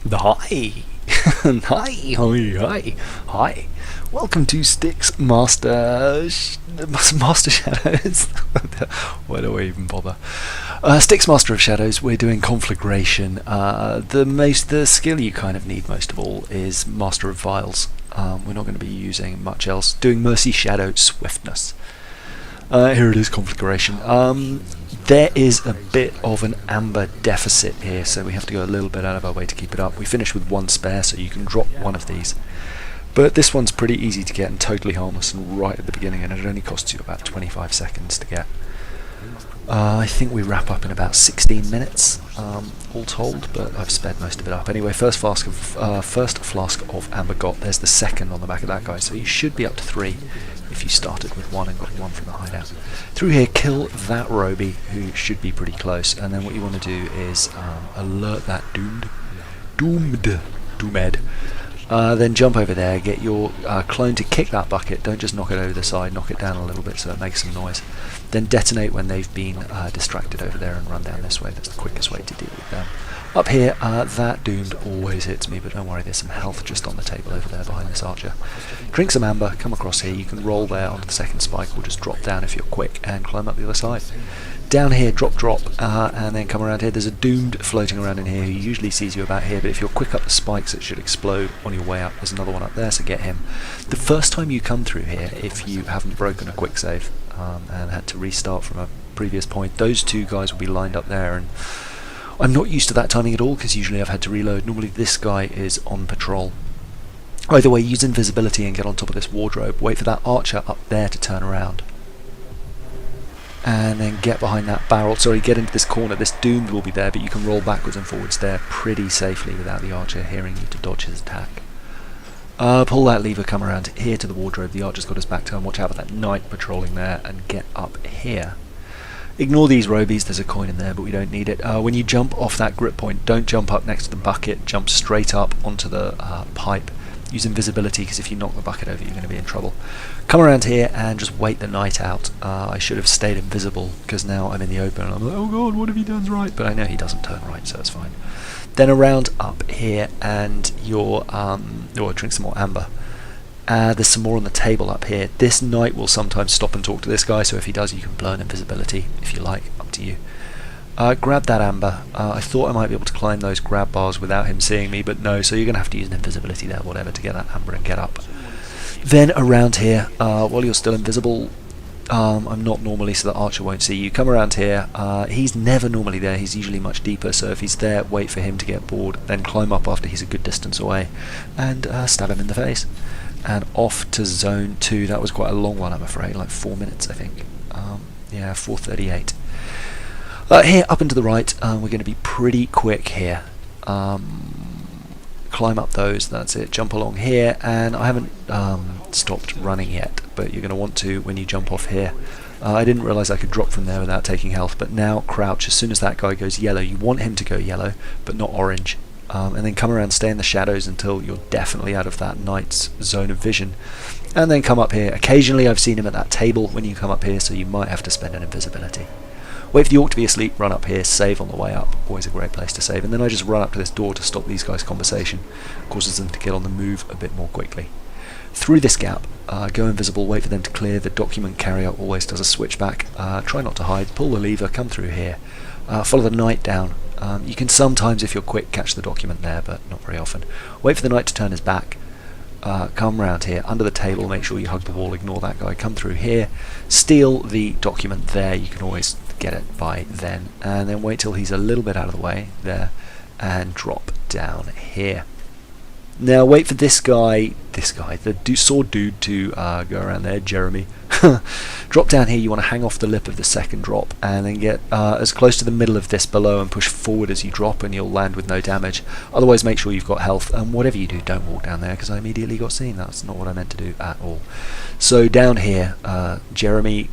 Hi! Hi! Hi! Hi! Welcome to Styx Master Shadows. Why do I even bother? Styx Master of Shadows. We're doing Conflagration. The skill you kind of need most of all is Master of Vials. We're not going to be using much else. Doing Mercy Shadow Swiftness. Here it is, Conflagration. There is a bit of an amber deficit here, so we have to go a little bit out of our way to keep it up. We finished with one spare, so you can drop one of these. But this one's pretty easy to get and totally harmless and right at the beginning, and it only costs you about 25 seconds to get. I think we wrap up in about 16 minutes, all told, but I've sped most of it up. Anyway, first flask of amber got. There's the second on the back of that guy, so you should be up to 3 if you started with 1 and got 1 from the hideout. Through here, kill that Roby, who should be pretty close, and then what you want to do is alert that doomed. Then jump over there, get your clone to kick that bucket. Don't just knock it over the side, knock it down a little bit so it makes some noise. Then detonate when they've been distracted over there and run down this way. That's the quickest way to deal with them. Up here, that doomed always hits me, but don't worry, there's some health just on the table over there behind this archer. Drink some amber, come across here, you can roll there onto the second spike, or just drop down if you're quick and climb up the other side. Down here, drop, and then come around here. There's a doomed floating around in here who usually sees you about here, but if you're quick up the spikes it should explode on your way up. There's another one up there, so get him. The first time you come through here, if you haven't broken a quick save and had to restart from a previous point, those two guys will be lined up there, and I'm not used to that timing at all because usually I've had to reload. Normally this guy is on patrol. Either way, use invisibility and get on top of this wardrobe. Wait for that archer up there to turn around. And then get behind that barrel. Sorry, get into this corner. This doomed will be there, but you can roll backwards and forwards there pretty safely without the archer hearing you to dodge his attack. Pull that lever, come around here to the wardrobe. The archer's got his back turned. Watch out for that knight patrolling there, and get up here. Ignore these Robies, there's a coin in there, but we don't need it. When you jump off that grip point, don't jump up next to the bucket, jump straight up onto the pipe. Use invisibility, because if you knock the bucket over, you're going to be in trouble. Come around here and just wait the knight out. I should have stayed invisible, because now I'm in the open, and I'm like, oh god, what have he done right? But I know he doesn't turn right, so it's fine. Then around up here, and you're, drink some more amber. There's some more on the table up here. This knight will sometimes stop and talk to this guy, so if he does, you can blow an invisibility, if you like, up to you. Grab that amber. I thought I might be able to climb those grab bars without him seeing me, but no, so you're going to have to use an invisibility there, whatever, to get that amber and get up. Then around here, while you're still invisible, I'm not normally, so the archer won't see you. Come around here. He's never normally there, he's usually much deeper, so if he's there, wait for him to get bored, then climb up after he's a good distance away, and stab him in the face. And off to zone 2. That was quite a long one, I'm afraid, like 4 minutes, I think. Yeah, 4:38. Here, up and to the right, we're going to be pretty quick here. Climb up those, that's it. Jump along here, and I haven't stopped running yet, but you're going to want to when you jump off here. I didn't realise I could drop from there without taking health, but now crouch. As soon as that guy goes yellow, you want him to go yellow, but not orange. And then come around, stay in the shadows until you're definitely out of that knight's zone of vision. And then come up here. Occasionally I've seen him at that table when you come up here, so you might have to spend an invisibility. Wait for the orc to be asleep, run up here, save on the way up. Always a great place to save. And then I just run up to this door to stop these guys' conversation. Causes them to get on the move a bit more quickly. Through this gap, go invisible, wait for them to clear. The document carrier always does a switchback. Try not to hide, pull the lever, come through here. Follow the knight down. You can sometimes, if you're quick, catch the document there, but not very often. Wait for the knight to turn his back. Come round here, under the table, make sure you hug the wall, ignore that guy, come through here, steal the document there, you can always get it by then, and then wait till he's a little bit out of the way, there, and drop down here. Now wait for this guy, the sword dude to go around there, Jeremy. Drop down here, you want to hang off the lip of the second drop and then get as close to the middle of this below and push forward as you drop, and you'll land with no damage. Otherwise make sure you've got health, and whatever you do, don't walk down there, because I immediately got seen. That's not what I meant to do at all. So down here, Jeremy,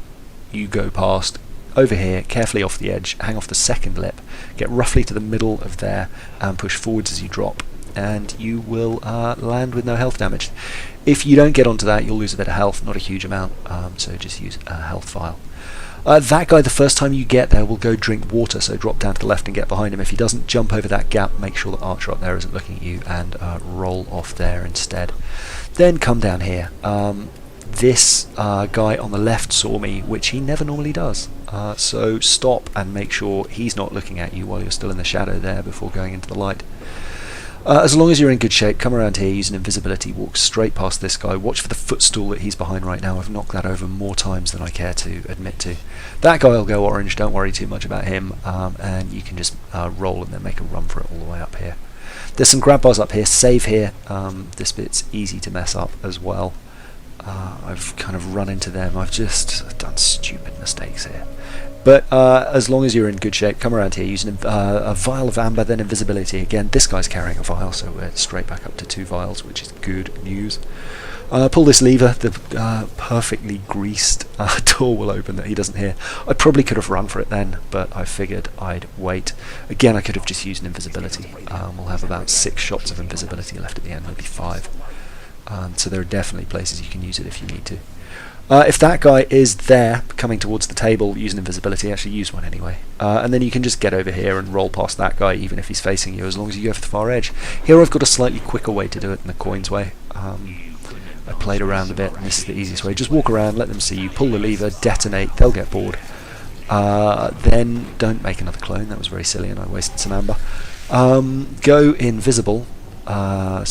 you go past, over here, carefully off the edge, hang off the second lip, get roughly to the middle of there and push forwards as you drop, and you will land with no health damage. If you don't get onto that, you'll lose a bit of health, not a huge amount, so just use a health file. That guy, the first time you get there, will go drink water, so drop down to the left and get behind him. If he doesn't jump over that gap, make sure the archer up there isn't looking at you, and roll off there instead. Then come down here. This guy on the left saw me, which he never normally does. So stop and make sure he's not looking at you while you're still in the shadow there before going into the light. As long as you're in good shape, come around here using invisibility, walk straight past this guy, watch for the footstool that he's behind right now. I've knocked that over more times than I care to admit to. That guy will go orange, don't worry too much about him, and you can just roll and then make a run for it all the way up here. There's some grab bars up here, save here. This bit's easy to mess up as well. I've kind of run into them, I've just done stupid mistakes here. But as long as you're in good shape, come around here using a vial of amber, then invisibility again. This guy's carrying a vial, so we're straight back up to 2 vials, which is good news. Pull this lever, the perfectly greased door will open that he doesn't hear. I probably could have run for it then, but I figured I'd wait. Again, I could have just used an invisibility. We'll have about 6 shots of invisibility left at the end, maybe 5. So there are definitely places you can use it if you need to. If that guy is there, coming towards the table, using invisibility, actually use one anyway. And then you can just get over here and roll past that guy, even if he's facing you, as long as you go for the far edge. Here I've got a slightly quicker way to do it than the coins way. I played around a bit, and this is the easiest way. Just walk around, let them see you, pull the lever, detonate, they'll get bored. Then don't make another clone, that was very silly and I wasted some amber. Go invisible. Go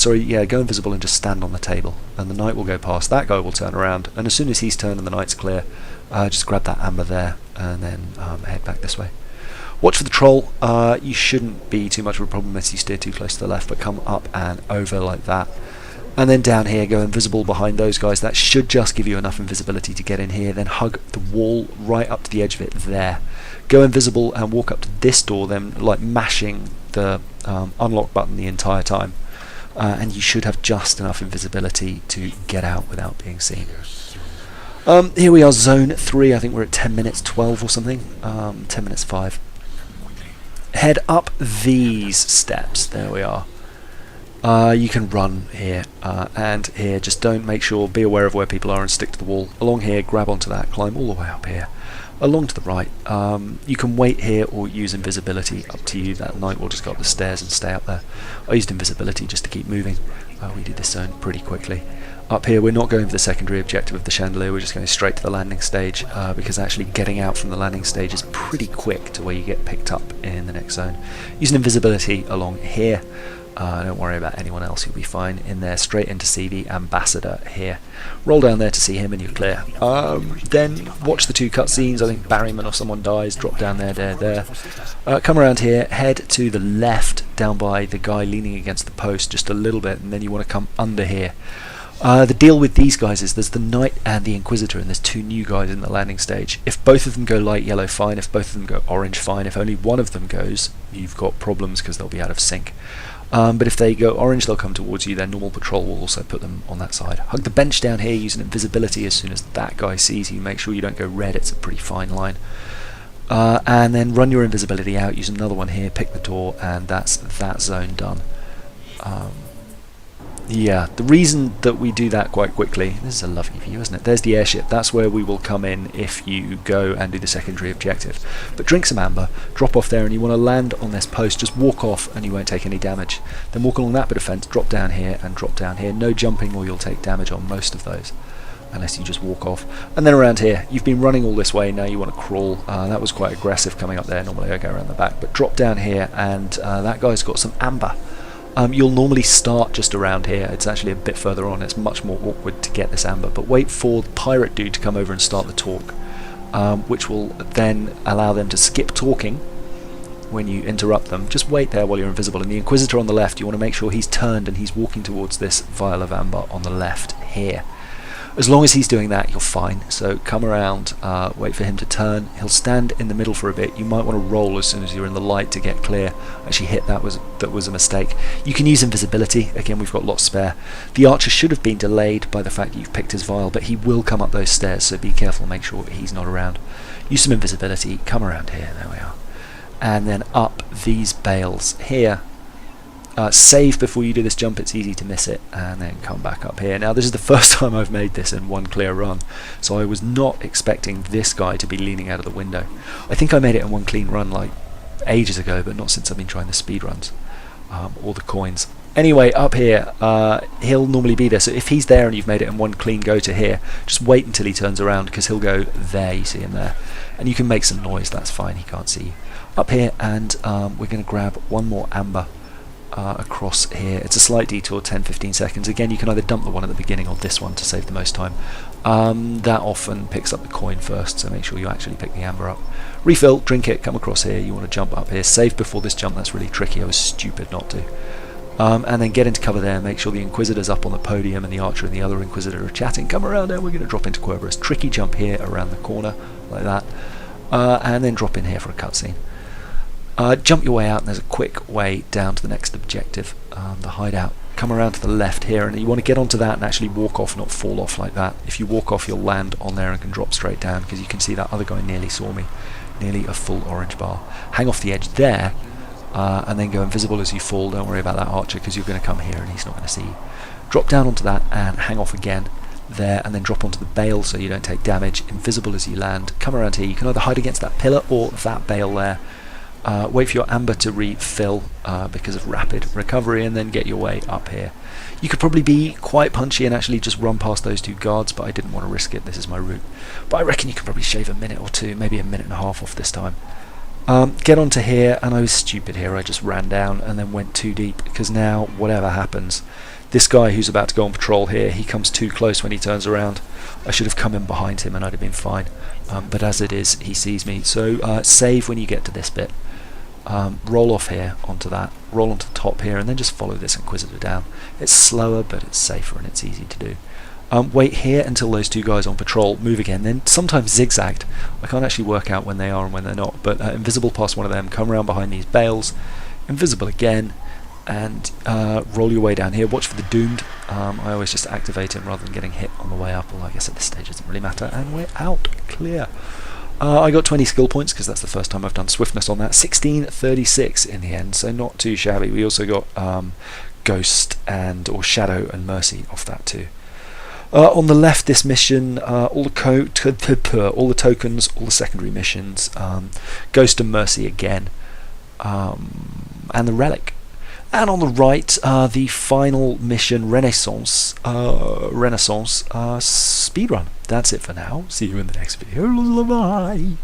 invisible and just stand on the table, and the knight will go past. That guy will turn around, and as soon as he's turned and the knight's clear, just grab that amber there and then head back this way. Watch for the troll. You shouldn't be too much of a problem unless you steer too close to the left, but come up and over like that. And then down here, go invisible behind those guys. That should just give you enough invisibility to get in here. Then hug the wall right up to the edge of it there. Go invisible and walk up to this door, then like mashing the unlock button the entire time. And you should have just enough invisibility to get out without being seen. Here we are, zone 3. I think we're at 10 minutes 12 or something. 10 minutes 5. Head up these steps. There we are. You can run here and here. Just be aware of where people are and stick to the wall. Along here, grab onto that, climb all the way up here. Along to the right. You can wait here or use invisibility, up to you. That knight will just go up the stairs and stay up there. I used invisibility just to keep moving. We did this zone pretty quickly. Up here we're not going for the secondary objective of the chandelier, we're just going straight to the landing stage, because actually getting out from the landing stage is pretty quick to where you get picked up in the next zone. Using invisibility along here. Don't worry about anyone else, you'll be fine in there. Straight in to see the ambassador here. Roll down there to see him and you're clear. Then watch the 2 cutscenes. I think Barryman or someone dies. Drop down there. Come around here, head to the left down by the guy leaning against the post just a little bit, and then you want to come under here. The deal with these guys is there's the Knight and the Inquisitor, and there's 2 new guys in the landing stage. If both of them go light yellow, fine. If both of them go orange, fine. If only one of them goes, you've got problems because they'll be out of sync. But if they go orange, they'll come towards you. Their normal patrol will also put them on that side. Hug the bench down here using invisibility. As soon as that guy sees you, make sure you don't go red. It's a pretty fine line. And then run your invisibility out. Use another one here. Pick the door, and that's that zone done. Yeah, the reason that we do that quite quickly, this is a lovely view, isn't it? There's the airship. That's where we will come in if you go and do the secondary objective. But drink some amber, drop off there, and you want to land on this post. Just walk off and you won't take any damage. Then walk along that bit of fence, drop down here and drop down here. No jumping or you'll take damage on most of those, unless you just walk off. And then around here, you've been running all this way, now you want to crawl. That was quite aggressive coming up there. Normally I go around the back, but drop down here, and that guy's got some amber. You'll normally start just around here. It's actually a bit further on. It's much more awkward to get this amber, but wait for the pirate dude to come over and start the talk, which will then allow them to skip talking when you interrupt them. Just wait there while you're invisible. And the Inquisitor on the left, you want to make sure he's turned and he's walking towards this vial of amber on the left here. As long as he's doing that, you're fine. So come around, wait for him to turn. He'll stand in the middle for a bit. You might want to roll as soon as you're in the light to get clear. Actually hit, that was a mistake. You can use invisibility. Again, we've got lots spare. The archer should have been delayed by the fact that you've picked his vial, but he will come up those stairs, so be careful, make sure he's not around. Use some invisibility, come around here, there we are. And then up these bales here. Save before you do this jump, it's easy to miss it, and then come back up here. Now this is the first time I've made this in one clear run, so I was not expecting this guy to be leaning out of the window. I think I made it in one clean run like ages ago, but not since I've been trying the speed runs, or the coins. Anyway, up here, he'll normally be there, so if he's there and you've made it in one clean go to here, just wait until he turns around, because he'll go there, you see him there. And you can make some noise, that's fine, he can't see you. Up here, and we're going to grab one more amber across here. It's a slight detour, 10-15 seconds. Again, you can either dump the one at the beginning or this one to save the most time. That often picks up the coin first, so make sure you actually pick the amber up. Refill, drink it, come across here, you want to jump up here. Save before this jump, that's really tricky, I was stupid not to. And then get into cover there, make sure the Inquisitor's up on the podium and the Archer and the other Inquisitor are chatting. Come around there, we're going to drop into Querberus. Tricky jump here around the corner, like that. And then drop in here for a cutscene. Jump your way out, and there's a quick way down to the next objective, the hideout. Come around to the left here, and you want to get onto that and actually walk off, not fall off like that. If you walk off, you'll land on there and can drop straight down, because you can see that other guy nearly saw me. Nearly a full orange bar. Hang off the edge there, and then go invisible as you fall. Don't worry about that Archer, because you're going to come here and he's not going to see you. Drop down onto that and hang off again there, and then drop onto the bale so you don't take damage. Invisible as you land. Come around here. You can either hide against that pillar or that bale there. Wait for your amber to refill because of rapid recovery, and then get your way up here. You could probably be quite punchy and actually just run past those two guards, but I didn't want to risk it. This is my route. But I reckon you can probably shave a minute or two, maybe a minute and a half off this time. Get onto here, and I was stupid here. I just ran down and then went too deep, because now whatever happens, this guy who's about to go on patrol here, he comes too close when he turns around. I should have come in behind him and I'd have been fine. But as it is, he sees me. So save when you get to this bit. Roll off here onto that, roll onto the top here, and then just follow this Inquisitor down. It's slower, but it's safer and it's easy to do. Wait here until those two guys on patrol move again, then sometimes zigzagged. I can't actually work out when they are and when they're not, but invisible past one of them, come around behind these bales, invisible again, and roll your way down here. Watch for the Doomed. I always just activate him rather than getting hit on the way up, although I guess at this stage it doesn't really matter, and we're out, clear. I got 20 skill points because that's the first time I've done Swiftness on that. 1636 in the end, so not too shabby. We also got Ghost or Shadow and Mercy off that too. On the left, this mission, all the tokens, all the secondary missions, Ghost and Mercy again, and the Relic. And on the right, the final mission, Renaissance speedrun. That's it for now. See you in the next video. Bye.